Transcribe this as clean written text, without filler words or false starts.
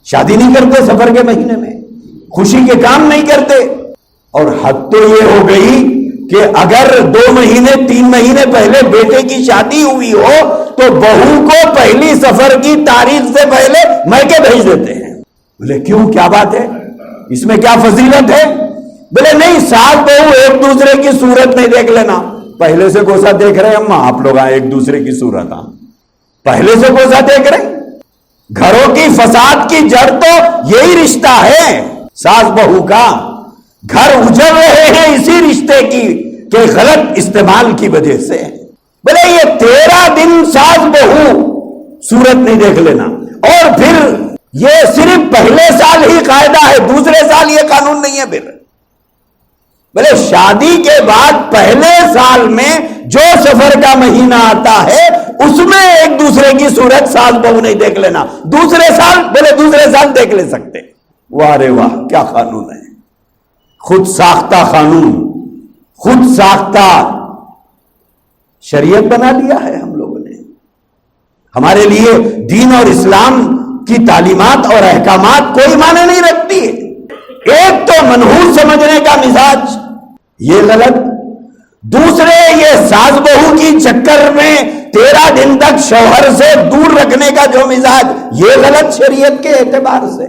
شادی نہیں کرتے سفر کے مہینے میں، خوشی کے کام نہیں کرتے. اور حد تو یہ ہو گئی کہ اگر 2 مہینے 3 مہینے پہلے بیٹے کی شادی ہوئی ہو تو بہو کو پہلی سفر کی تاریخ سے پہلے میکے بھیج دیتے ہیں. بولے کیوں، کیا بات ہے، اس میں کیا فضیلت ہے؟ بولے نہیں، ساس بہو ایک دوسرے کی صورت نہیں دیکھ لینا. پہلے سے کوسا دیکھ رہے ہیں آپ لوگ ایک دوسرے کی صورت، پہلے سے کوسا دیکھ رہے ہیں. گھروں کی فساد کی جڑ تو یہی رشتہ ہے ساس بہو کا. گھر اجڑ رہے ہیں اسی رشتے کی کہ غلط استعمال کی وجہ سے. بولے یہ 13 دن ساس بہو صورت نہیں دیکھ لینا، اور پھر یہ صرف پہلے سال ہی قاعدہ ہے، دوسرے سال یہ قانون نہیں ہے. پھر بولے شادی کے بعد پہلے سال میں جو سفر کا مہینہ آتا ہے اس میں ایک دوسرے کی صورت ساس بہو نہیں دیکھ لینا، دوسرے سال بولے دوسرے سال دیکھ لے سکتے. واہ رے واہ، کیا قانون ہے، خود ساختہ قانون، خود ساختہ شریعت بنا لیا ہے ہم لوگوں نے. ہمارے لیے دین اور اسلام کی تعلیمات اور احکامات کوئی معنی نہیں رکھتی ہے. ایک تو منحوس سمجھنے کا مزاج، یہ غلط. دوسرے یہ ساس بہو کی چکر میں 13 دن تک شوہر سے دور رکھنے کا جو مزاج، یہ غلط شریعت کے اعتبار سے.